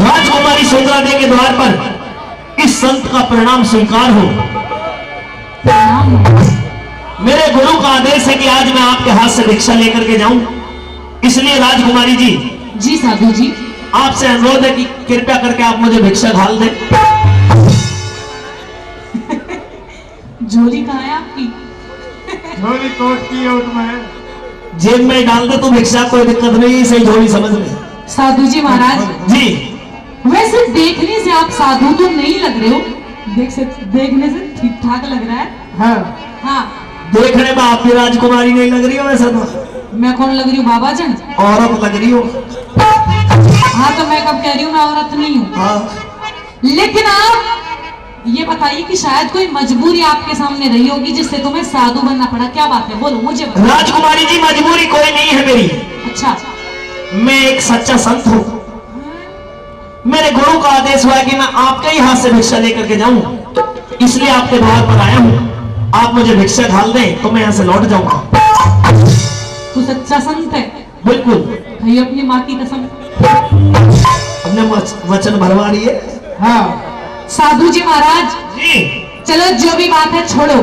राजकुमारी सुंदरा दे के द्वार पर इस संत का प्रणाम स्वीकार हो। मेरे गुरु का आदेश है कि आज मैं आपके हाथ से भिक्षा लेकर के जाऊं, इसलिए राजकुमारी जी। जी साधु जी, आपसे अनुरोध है कि कृपया करके आप मुझे भिक्षा घाल दें। झोली कहाँ है आपकी? झोली कोट की ओट में है। जेब में डाल दे तो भिक्षा, कोई दिक्कत नहीं, सही झोली समझ में। साधु जी महाराज जी, वैसे देखने से आप साधु तो नहीं लग रहे हो, देखने से ठीक ठाक लग रहा है। हाँ। हाँ, देखने में आप भी राजकुमारी नहीं लग रही हो, वैसे तो मैं कौन लग रही हूँ बाबा जन? औरत लग रही हो। हाँ तो मैं कब कह रही हूँ मैं औरत नहीं हूँ। हाँ। लेकिन आप ये बताइए कि शायद कोई मजबूरी आपके सामने रही होगी जिससे तुम्हें साधु बनना पड़ा, क्या बात है, बोलो मुझे बताओ। राजकुमारी जी, मजबूरी कोई नहीं है मेरी। अच्छा, मैं एक सच्चा संत हूँ। मेरे गुरु का आदेश हुआ है कि मैं आपके ही हाथ से भिक्षा लेकर के जाऊं, इसलिए आपके द्वार पर आया हूँ। आप मुझे भिक्षा घाल दें तो मैं यहाँ से लौट जाऊंगा। तू सच्चा संत है? बिल्कुल। भाई अपनी माँ की कसम। अपने वचन भरवा रही है। हाँ। साधु जी महाराज जी, चलो जो भी बात है छोड़ो,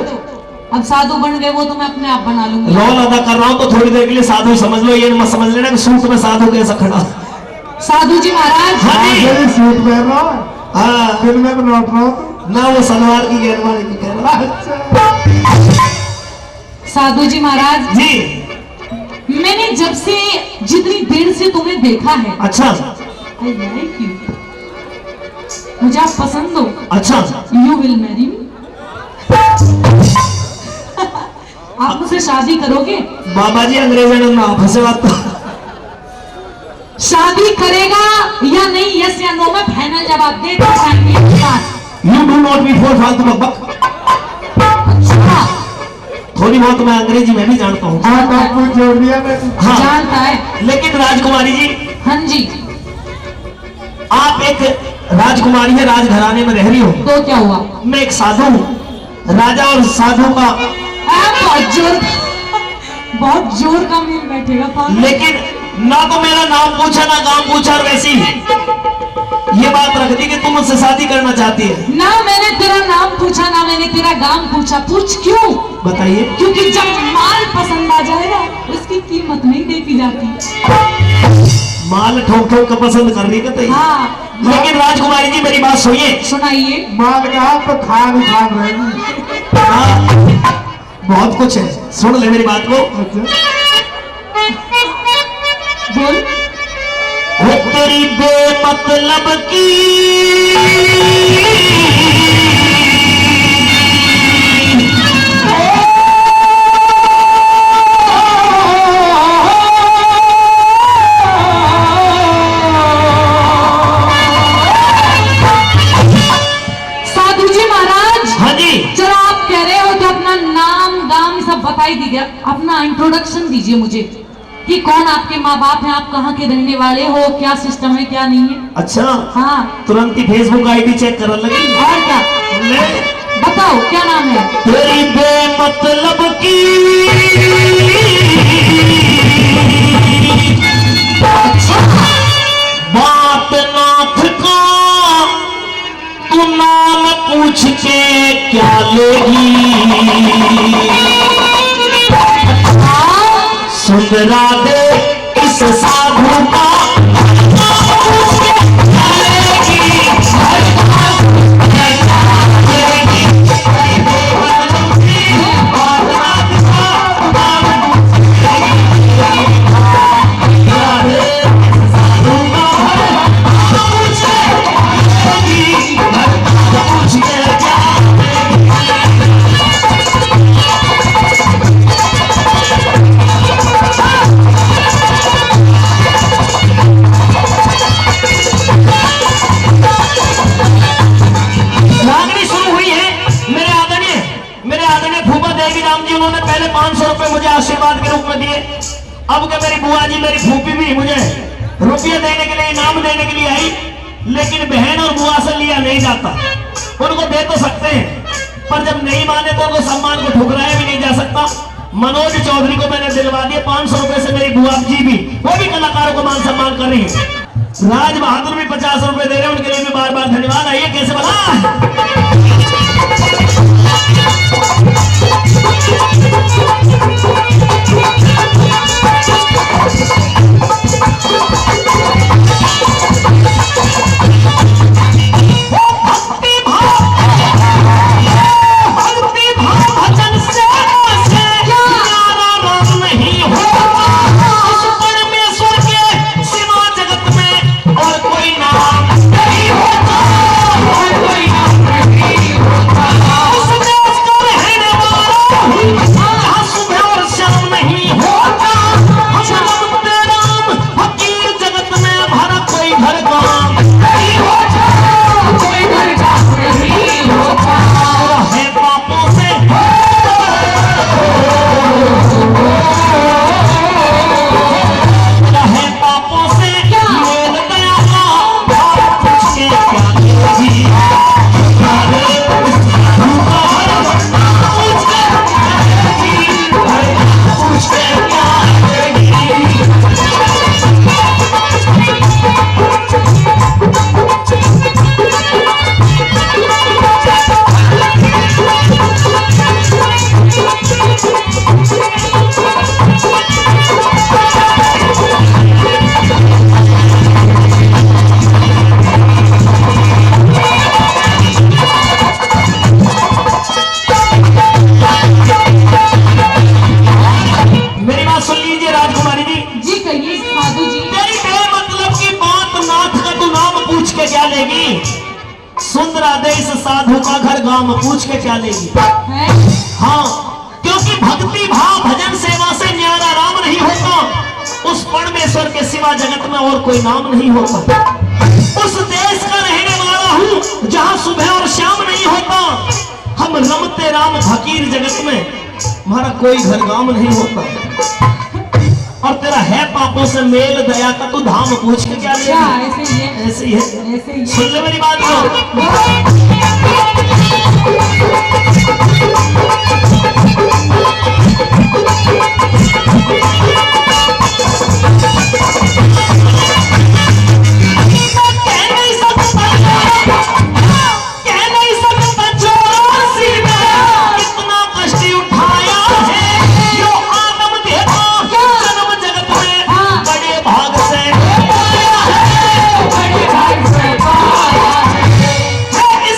अब साधु बन गए वो तो मैं अपने आप बना लूंगी। रोल अदा कर रहा हूँ तो थोड़ी देर के लिए साधु समझ लो, ये मत समझ लेना कि सूट में साधु कैसा खड़ा। साधु जी महाराज। हाँ जी। सूट पहन रहा है। हाँ, फिर मैं लौट रहा हूँ ना वो सलवार की गेरवानी की कह रहा। अच्छा। साधु जी महाराज जी, मैंने जब से जितनी देर से तुम्हें देखा है, अच्छा I like you, मुझे आप पसंद हो। अच्छा। You will marry me? आप मुझसे शादी करोगे? बाबा जी अंग्रेजन में आप हंसे बात तो। शादी करेगा या नहीं, यस या नो में फाइनल जवाब दे दो। You do not be for फालतू बकबक। अच्छा, थोड़ी बहुत मैं अंग्रेजी में भी जानता हूँ। हाँ तो आपको जोड़ दिया मैंने। हाँ, जानता है। लेकिन राजकुमारी जी, हाँ जी, आप एक राजकुमारी है, राजघराने में रह रही हो। तो क्या हुआ? मैं एक साधु हूँ। राजा और साधु का बहुत जोर का मेल बैठेगा था। लेकिन ना तो मेरा नाम पूछा ना काम पूछा, और वैसी ये बात रख दी कि तुम मुझसे शादी करना चाहती है। ना मैंने तेरा नाम पूछा ना मैंने तेरा गाम पूछा। पूछ क्यों? बताइए। क्योंकि जब माल पसंद आ जाएगा उसकी कीमत नहीं देखी जाती। माल ठोक ठोक का पसंद करने का तैयार। हाँ, लेकिन राजकुमारी जी मेरी बात सुनिए। सुनाइए। माल कहा तो खान खान रहेगी। हाँ, बहुत कुछ है, सुन ले मेरी बात को। बोल। वो तेरी बेमतलब की साधु जी महाराज। हाँ जी। चलो आप कह रहे हो तो अपना नाम गाम सब बताई दीजिए, अपना इंट्रोडक्शन दीजिए मुझे कि कौन आपके माँ बाप हैं, आप कहाँ के रहने वाले हो, क्या सिस्टम है क्या नहीं है। अच्छा, हाँ, तुरंत ही फेसबुक आईडी चेक करने लगी। और क्या? बताओ क्या नाम है? तेरी बेमतलब की अच्छा, बात नाथ का तू नाम पूछ के क्या लेगी। सुंदरा दे इस साधु का उन्होंने पहले 500 रुपए मुझे आशीर्वाद के रूप में दिए। अब क्या मेरी बुआ जी, मेरी फूफी भी मुझे रुपये देने के लिए, इनाम देने के लिए आई, लेकिन बहन और बुआ से लिया नहीं जाता। उनको दे तो सकते हैं, पर जब नहीं माने तो उनको सम्मान को ठुकराया भी नहीं जा सकता। मनोज चौधरी को मैंने दिलवा दिए 500 रुपए से। मेरी बुआ जी भी, वो भी कलाकारों को मान सम्मान कर रही है। राज बहादुर भी 50 रुपए दे रहे हैं, उनके लिए भी बार बार धन्यवाद। आइए कैसे बना सुंदरा दे इस साधु का घर गांव पूछ के क्या लेगी? हाँ, क्योंकि भक्ति भाव भजन सेवा से न्यारा राम नहीं होता। उस परमेश्वर के सिवा जगत में और कोई नाम नहीं होता। उस देश का रहने वाला हूँ जहाँ सुबह और शाम नहीं होता। हम रमते राम फकीर जगत में, हमारा कोई घर गांव नहीं होता। और तेरा है पापों से मेल दया का तू धाम पूछ के क्या लेगी? ऐसे ही है। सुन ले मेरी बात को। इस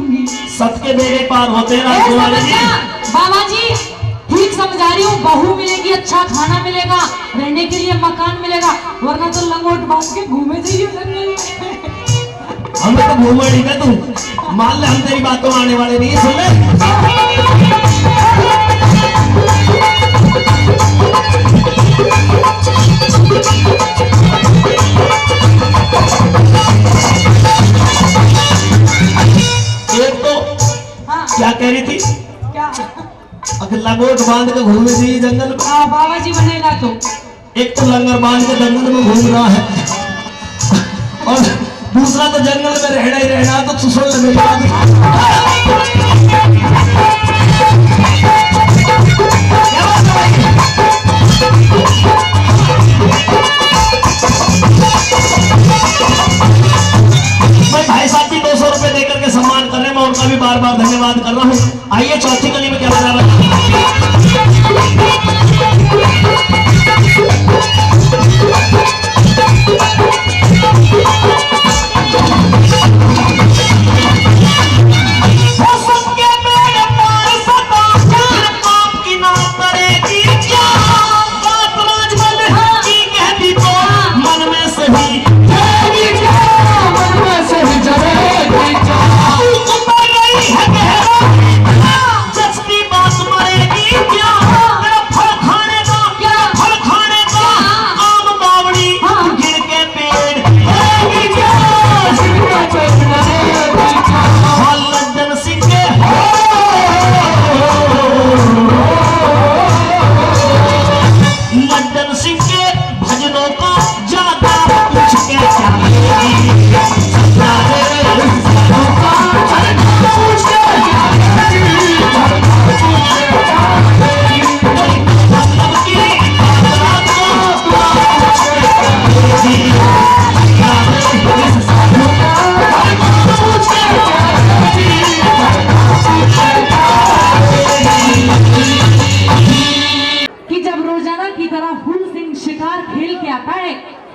दूंगी। सत के बेड़े पार होते हैं ए, राजकुमारी जी। समझा? बाबा जी ठीक समझा रही हूँ, बहू मिलेगी, अच्छा खाना मिलेगा, रहने के लिए मकान मिलेगा, वरना तो लंगोट बांध के घूमे जाइए जंगल में। हमें तो घूमर नहीं है तू, मान ले हम तेरी बातों आने वाले नहीं है, सुन ले। एक तो हाँ क्या कह रही थी, क्या? अगर लंगोट बांध के घूमे चाहिए जंगल में, हाँ बाबा जी बनेगा तो। एक तो लंगर बांध के जंगल में घूम रहा है और दूसरा तो जंगल में रहना ही रहना, तो सुसुल ले मेरी बात। क्या बात है भाई? मैं भाई साहब की 200 रुपए देकर के सम्मान कर रहे हैं, मैं उनका भी बार बार धन्यवाद कर रहा हूँ। आइए चौथी गली में क्या बता रहा है।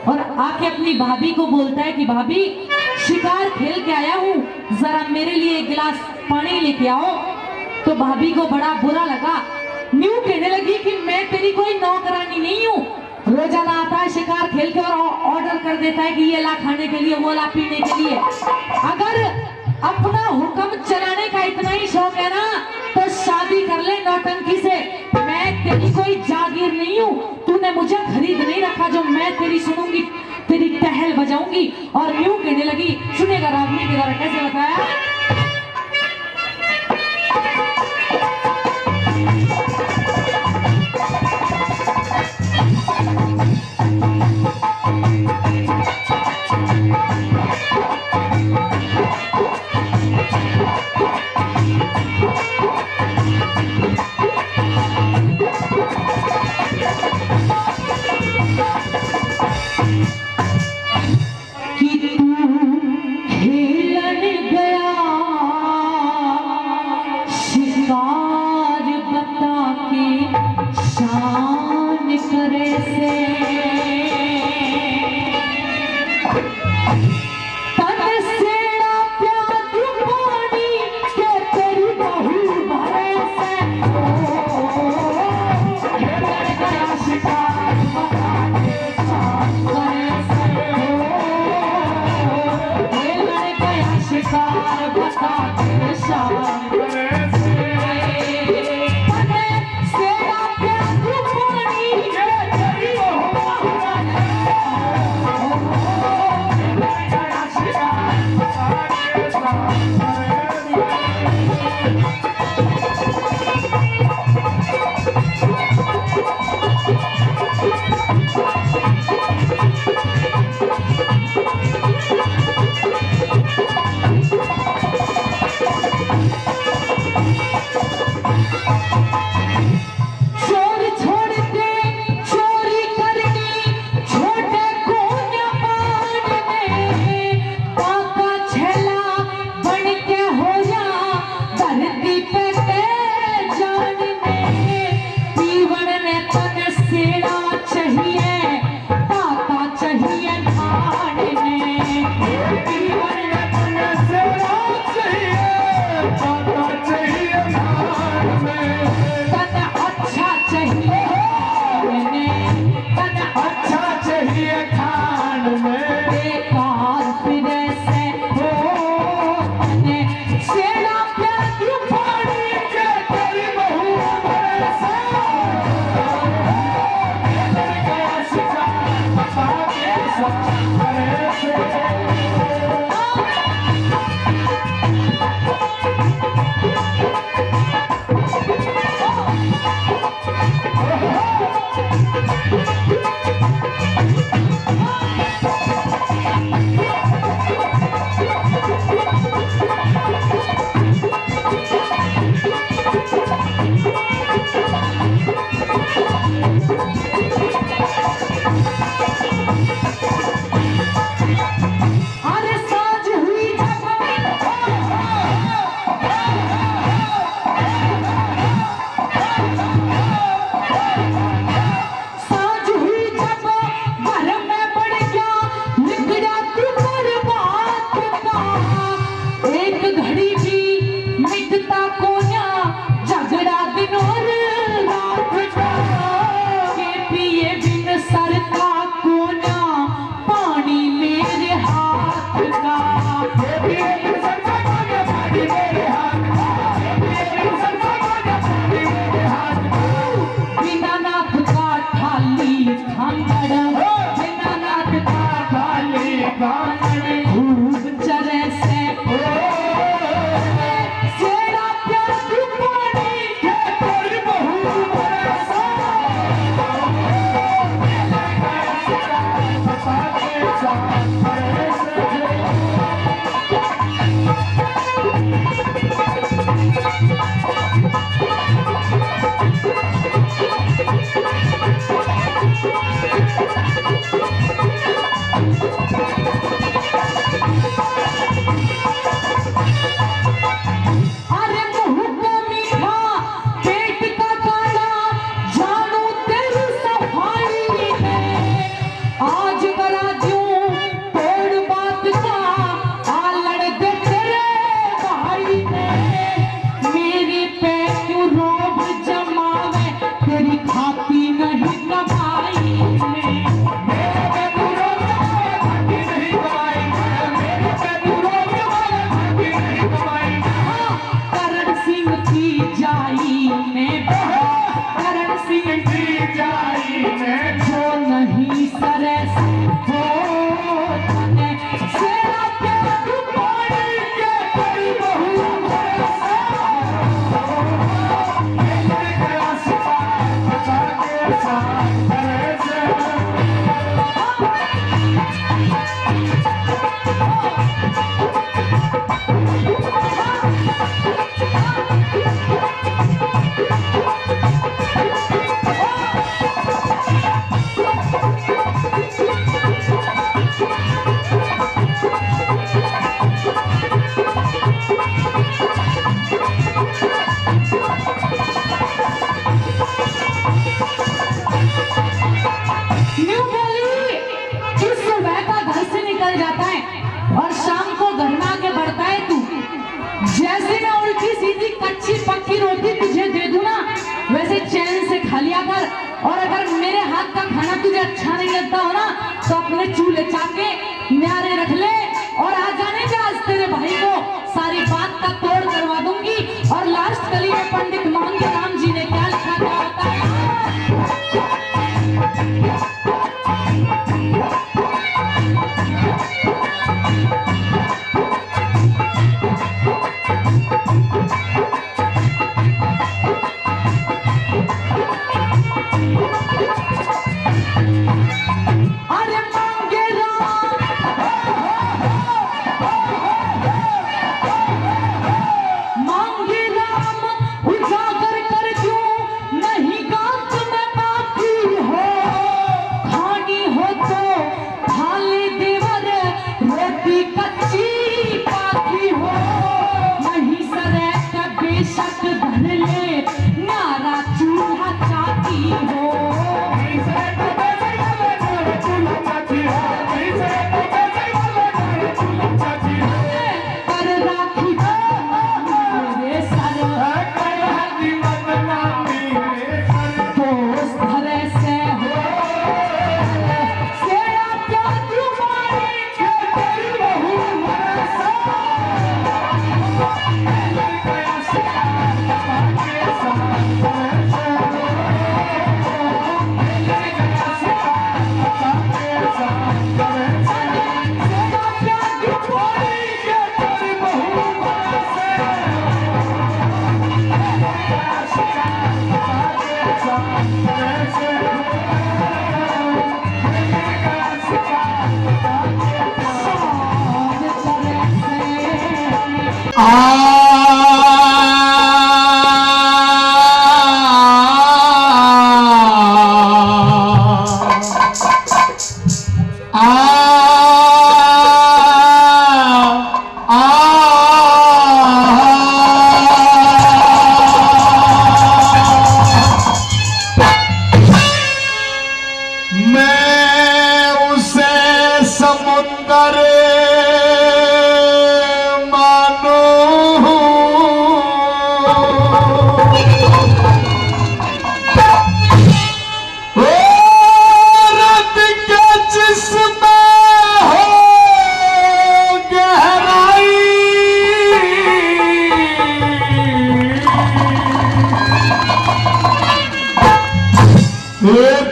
और आके अपनी भाभी को बोलता है कि भाभी शिकार खेल के आया हूँ, जरा मेरे लिए एक गिलास पानी लेके आओ। तो भाभी को बड़ा बुरा लगा, न्यू कहने लगी कि मैं तेरी कोई नौकरानी नहीं हूँ। रोजाना आता है शिकार खेल के और ऑर्डर कर देता है कि ये ला खाने के लिए, वो ला पीने के लिए। अगर अपना हुक्म चलाने का इतना ही शौक है ना, तो शादी कर ले नौटंकी से। मैं तेरी कोई जागीर नहीं हूँ, तूने मुझे खरीद नहीं रखा जो मैं तेरी सुनूंगी, तेरी टहल बजाऊंगी। और यूं कहने लगी, सुनेगा रागनी के द्वारा कैसे बताया। कि तू खेलन गया कच्ची पक्की रोटी तुझे दे दूं ना, वैसे चैन से खा लिया कर। और अगर मेरे हाथ का खाना तुझे अच्छा नहीं लगता हो ना, तो अपने चूल्हे चाके न्यारे रख ले और आ जाने के आज तेरे भाई को सारी बात का तोड़ करवा दूंगी। और लास्ट कली में पंडित मोहन के राम जी ने क्या लिखा क्या होता है?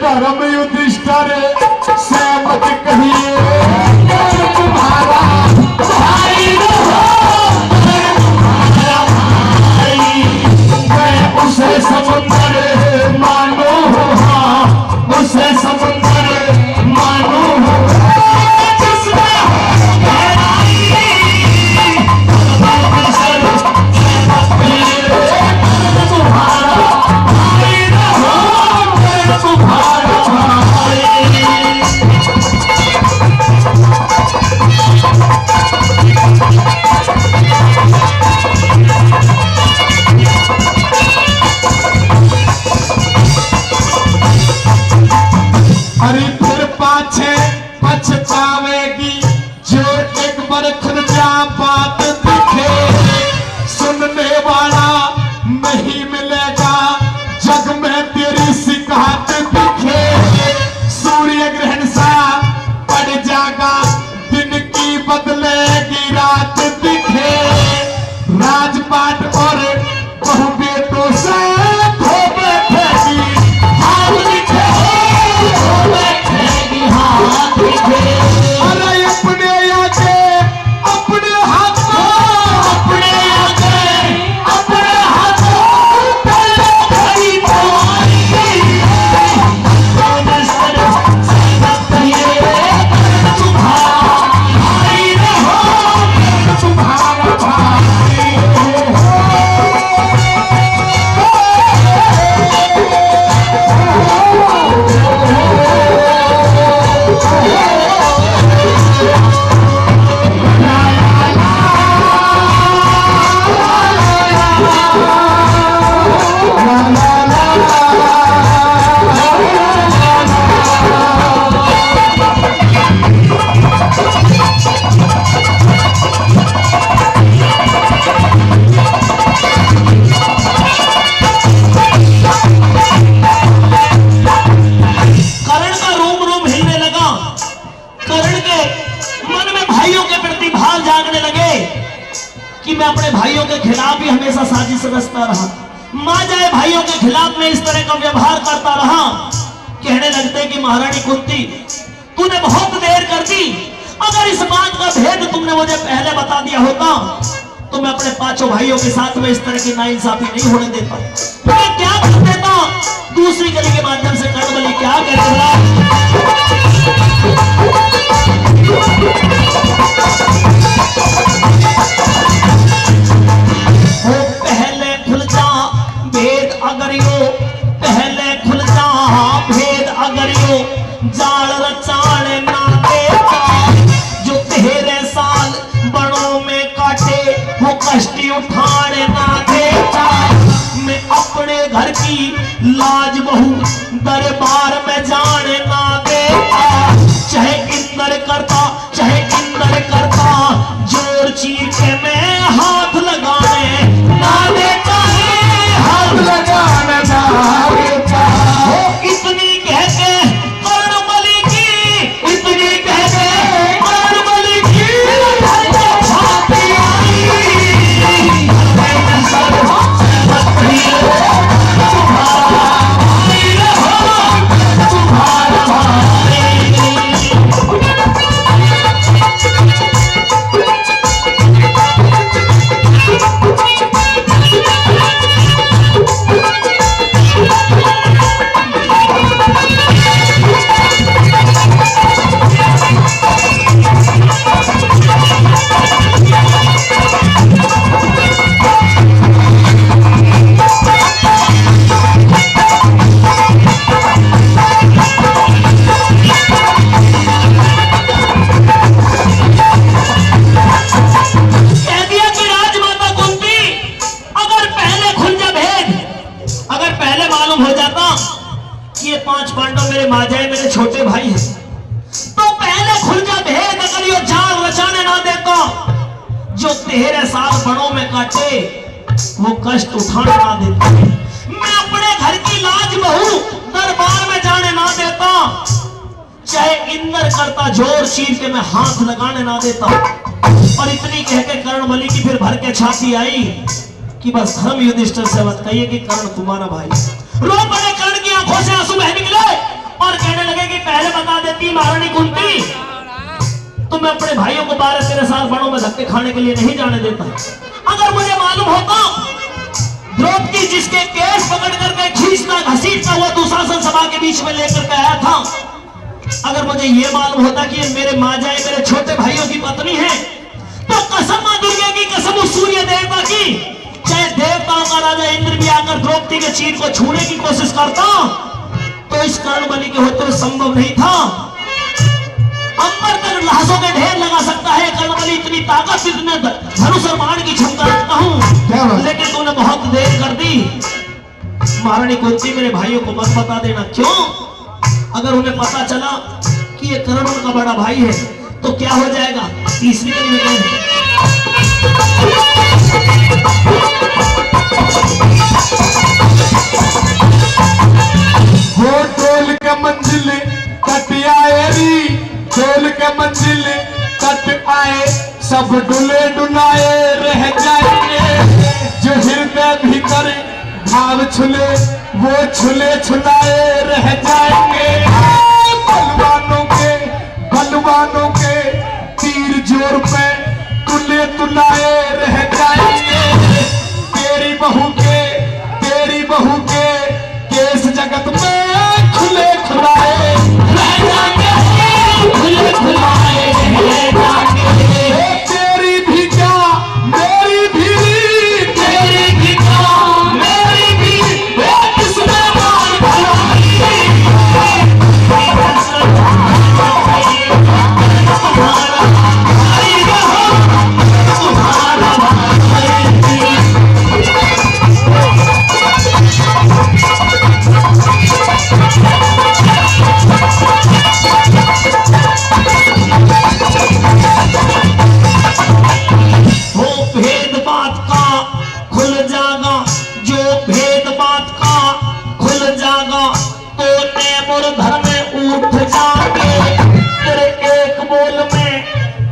धर्म युधिष्ठिर से मत कहिए तुम्हारा भाई न हो, तुम्हारा भाई। मैं उसे समुद्र मानो हो, हाँ उसे समुद्र मानो हो, जिसमें हो गहराई। तुम्हारा भाई न हो, मैं तुम्हारा भाई। अरे फिर पाछे पछतावेगी जो एक बार खुद जा बात दिखे। सुनने वाला नहीं मिलेगा जग में तेरी शिकायत दिखे। सूर्य ग्रहण सा पड़ जाएगा, दिन की बदलेगी रात दिखे। राजपाट और बहु बेटों से धो बैठेगी हाथ दिखे, धो बैठेगी हाथ दिखे। अरे अपने आगे अपने हाथों, अपने आगे अपने हाथों पहले खड़ी तुम्हारी। तुम्हारा भाई न हो, तुम्हारा भाई हो। हमेशा साजिश रचता रहा, माँ जाए भाइयों के खिलाफ में इस तरह का व्यवहार करता रहा। कहने लगते कि महारानी कुंती तूने बहुत देर कर दी, अगर इस बात का भेद तुमने मुझे पहले बता दिया होता तो मैं अपने पांचों भाइयों के साथ में इस तरह की नाइंसाफी नहीं होने देता। मैं क्या कर देता, दूसरी गली के माध्यम से कर्णबली क्या करेगा। पहले खुल जा भेद अगर यो, पहले खुल जा भेद अगर यो, जाल रचाने ना देता, जो तेरे साल बड़ों में काटे वो कष्टी उठाने ना देता। मैं अपने घर की लाज बहू दरबार में जाने ना देता, चाहे इंद्र करता चाहे इंद्र करता, जोर चीर के मैं हाथ लगाने ना देता, हाथ लगाने ना देता। इतनी कहते कर्णबली की, इतनी कहते कर्णबली की, छाती आई छोटे भाई है तो पहले खुल जा भेद अगर यो जाल रचाने ना देता, जो तेरे साल बड़ों में काटे वो कष्ट उठाने ना देता। मैं अपने घर की लाज बहू दरबार में जाने ना देता, चाहे इंद्र करता जोर चीर के मैं हाथ लगाने ना देता। और इतनी कह के कर्णबली की फिर भर के छाती आई कि बस धर्म युधिष्ठिर से मत कहिए कि कर्ण तुम्हारा भाई। रो पड़े, कर्ण की आंखों से आंसू बह निकले और कहने लगे कि पहले बता देती महारानी कुंती तो मैं अपने भाइयों को 12-13 साल बड़ों में धक्के खाने के लिए नहीं जाने देता। अगर मुझे मालूम होता द्रौपदी जिसके केस पकड़ करके खींचता घसीटता हुआ दुशासन सभा के बीच में लेकर के आया था, अगर मुझे यह मालूम होता कि ये मेरे माँ जाए मेरे छोटे भाइयों की पत्नी है, तो कसम मां दुर्गा की कसम उस सूर्य देवता की, चाहे देवताओं का राजा इंद्र भी आकर द्रौपदी के चीर को छूने की कोशिश करता तो इस कर्णबली के होते संभव नहीं था। अंबर तक लाशों के ढेर लगा सकता है कर्णबली, इतनी ताकत इतने धनुष और बाण की क्षमता रखता हूं, लेकिन तूने बहुत देर कर दी। महारानी कुंती मेरे भाइयों को मत बता देना, क्यों? अगर उन्हें पता चला कि ये कर्ण उनका बड़ा भाई है तो क्या हो जाएगा। तीसरी कड़ी में कहें वो टोल के मंजिल तट आए री, टोल के मंजिल तट आए, सब डुले डुलाए रह जाएंगे, जो हृदय भीतर भाव छुले वो छुले छुलाए रह जाएंगे। बलवानों के तीर जोर पे तुले तुलाए रह जाएंगे, तेरी बहू के केस जगत में खुले खुलाए रह जाएंगे, खुले खुलाए रह जाएंगे। तेरी भी क्या मेरी भी, तेरी भी क्या मेरी भी, किसने मार भलाई।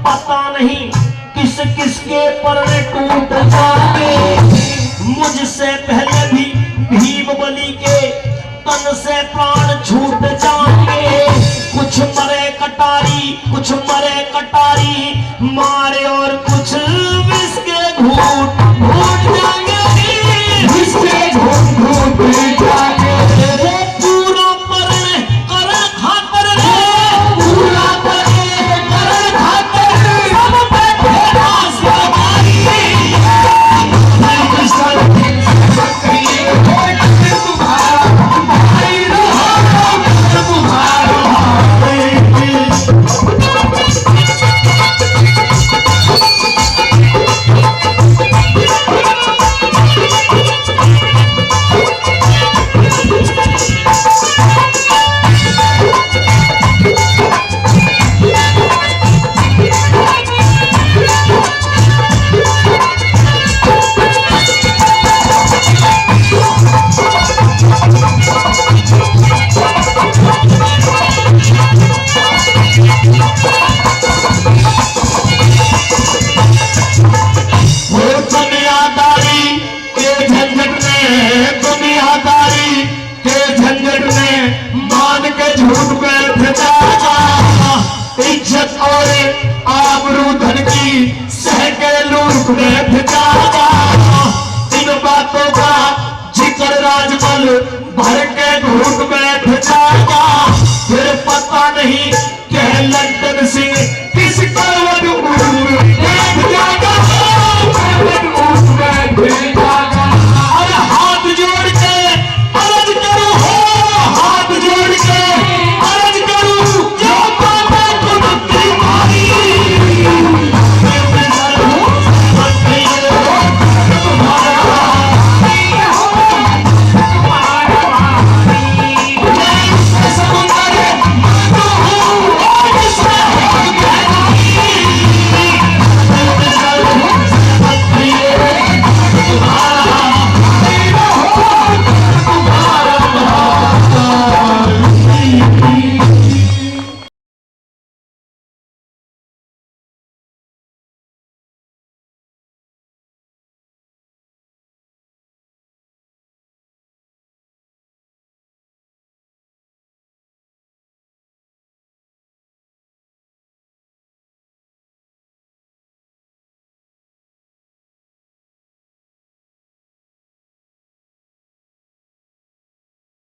पता नहीं किस किसके परने टूट जाते। इससे पहले भी भीम बलि के तन से प्राण छूट जाएंगे। कुछ मरे कटारी मारे और कुछ विष के घूट घूट जाएंगे। इसके घूट घूट जाएंगे। वो पूरा मरण करण खातर रे, पूरा करे करण खातर सब पे तेरा सवारी। कृष्ण करिए तुम्हारा भाई रहो तुम्हारा दुनियादारी के झंझट में मान के झूठ बैठ जाएगा। इज्जत और आबरू धन की सह के लूट बैठ जाएगा। इन बातों का जिक्र राजमल भर के घूट बैठ जाएगा। फिर पता नहीं कि लंदन सिंह किस करवट बैठ जाएगा।